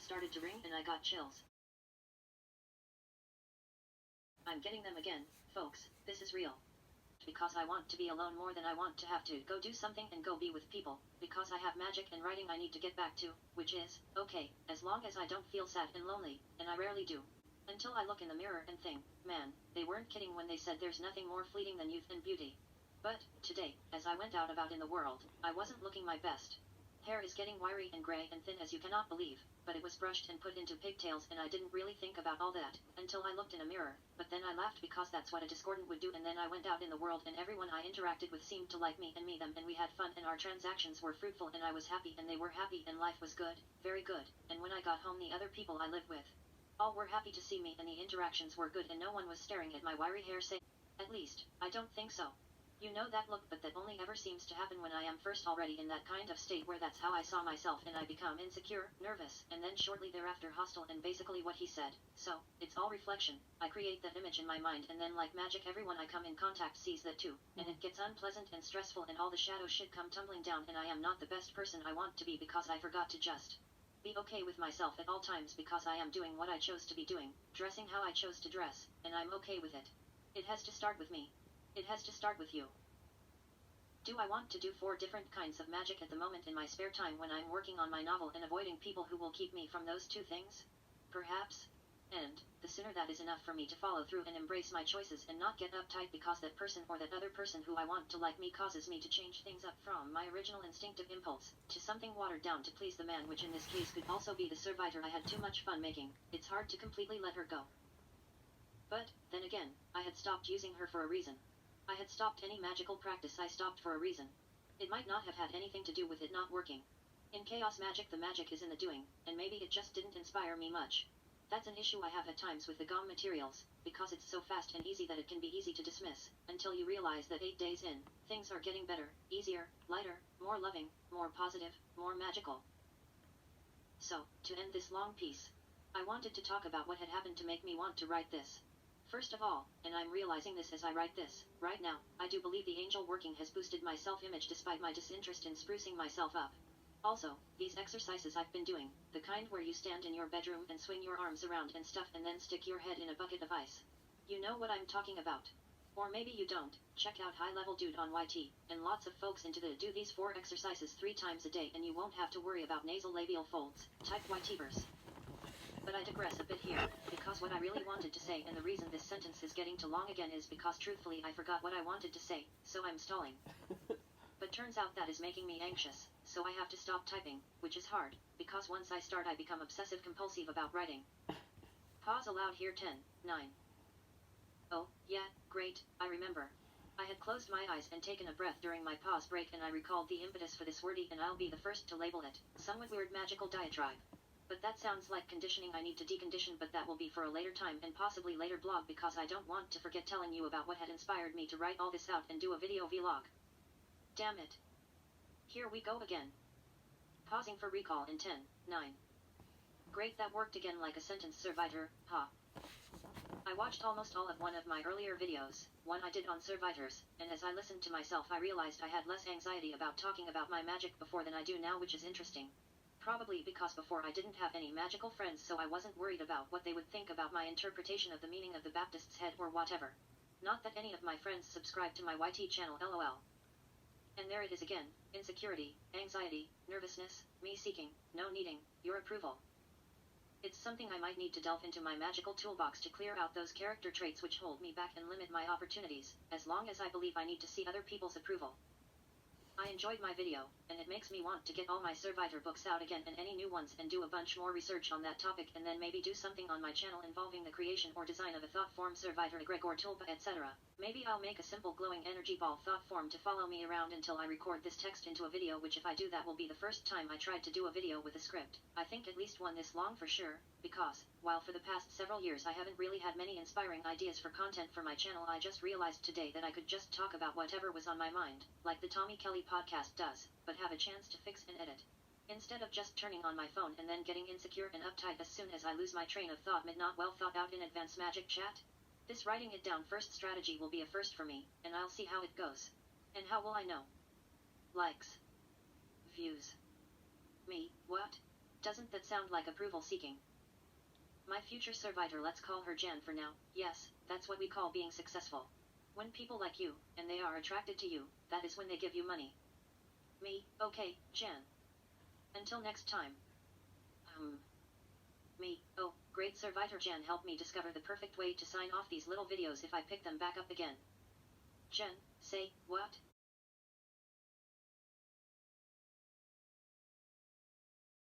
started to ring and I got chills. I'm getting them again, folks, this is real. Because I want to be alone more than I want to have to go do something and go be with people, because I have magic and writing I need to get back to, which is, okay, as long as I don't feel sad and lonely, and I rarely do. Until I look in the mirror and think, man, they weren't kidding when they said there's nothing more fleeting than youth and beauty. But, today, as I went out about in the world, I wasn't looking my best. Hair is getting wiry and gray and thin as you cannot believe, but it was brushed and put into pigtails and I didn't really think about all that, until I looked in a mirror, but then I laughed because that's what a discordant would do and then I went out in the world and everyone I interacted with seemed to like me and me them and we had fun and our transactions were fruitful and I was happy and they were happy and life was good, very good, and when I got home the other people I lived with, all were happy to see me and the interactions were good and no one was staring at my wiry hair saying, at least, I don't think so. You know that look, but that only ever seems to happen when I am first already in that kind of state where that's how I saw myself and I become insecure, nervous, and then shortly thereafter hostile and basically what he said. So, it's all reflection. I create that image in my mind and then like magic everyone I come in contact sees that too, and it gets unpleasant and stressful and all the shadow shit come tumbling down and I am not the best person I want to be because I forgot to just be okay with myself at all times because I am doing what I chose to be doing, dressing how I chose to dress, and I'm okay with it. It has to start with me. It has to start with you. Do I want to do 4 different kinds of magic at the moment in my spare time when I'm working on my novel and avoiding people who will keep me from those 2 things? Perhaps. And, the sooner that is enough for me to follow through and embrace my choices and not get uptight because that person or that other person who I want to like me causes me to change things up from my original instinctive impulse to something watered down to please the man, which in this case could also be the servitor I had too much fun making. It's hard to completely let her go. But, then again, I had stopped using her for a reason. I had stopped any magical practice I stopped for a reason. It might not have had anything to do with it not working. In chaos magic the magic is in the doing, and maybe it just didn't inspire me much. That's an issue I have at times with the GOM materials, because it's so fast and easy that it can be easy to dismiss, until you realize that 8 days in, things are getting better, easier, lighter, more loving, more positive, more magical. So, to end this long piece, I wanted to talk about what had happened to make me want to write this. First of all, and I'm realizing this as I write this, right now, I do believe the angel working has boosted my self-image despite my disinterest in sprucing myself up. Also, these exercises I've been doing, the kind where you stand in your bedroom and swing your arms around and stuff and then stick your head in a bucket of ice. You know what I'm talking about. Or maybe you don't. Check out High Level Dude on YT, and lots of folks into the do these 4 exercises 3 times a day and you won't have to worry about nasolabial folds, type YTvers. But I digress a bit here, because what I really wanted to say and the reason this sentence is getting too long again is because truthfully I forgot what I wanted to say, so I'm stalling. But turns out that is making me anxious, so I have to stop typing, which is hard, because once I start I become obsessive compulsive about writing. Pause aloud here 10, 9. Oh, yeah, great, I remember. I had closed my eyes and taken a breath during my pause break and I recalled the impetus for this wordy and I'll be the first to label it, somewhat weird magical diatribe. But that sounds like conditioning I need to decondition, but that will be for a later time and possibly later blog because I don't want to forget telling you about what had inspired me to write all this out and do a video vlog. Damn it. Here we go again. Pausing for recall in 10, 9. Great, that worked again like a sentence servitor, ha. I watched almost all of one of my earlier videos, one I did on servitors, and as I listened to myself I realized I had less anxiety about talking about my magic before than I do now, which is interesting. Probably because before I didn't have any magical friends, so I wasn't worried about what they would think about my interpretation of the meaning of the Baptist's head or whatever. Not that any of my friends subscribe to my YT channel, lol. And there it is again, insecurity, anxiety, nervousness, me seeking, no needing, your approval. It's something I might need to delve into my magical toolbox to clear out those character traits which hold me back and limit my opportunities, as long as I believe I need to see other people's approval. I enjoyed my video, and it makes me want to get all my servitor books out again and any new ones and do a bunch more research on that topic and then maybe do something on my channel involving the creation or design of a thought form servitor egregore tulpa etc. Maybe I'll make a simple glowing energy ball thought form to follow me around until I record this text into a video, which if I do that will be the first time I tried to do a video with a script. I think at least one this long for sure, because, while for the past several years I haven't really had many inspiring ideas for content for my channel, I just realized today that I could just talk about whatever was on my mind, like the Tommy Kelly podcast does, but have a chance to fix and edit. Instead of just turning on my phone and then getting insecure and uptight as soon as I lose my train of thought mid not well thought out in advance magic chat. This writing it down first strategy will be a first for me, and I'll see how it goes. And how will I know? Likes. Views. Me, what? Doesn't that sound like approval seeking? My future servitor, let's call her Jan for now. Yes, that's what we call being successful. When people like you, and they are attracted to you, that is when they give you money. Me, okay, Jan. Until next time. Me, oh, great servitor Jan, help me discover the perfect way to sign off these little videos if I pick them back up again. Jen, say, what?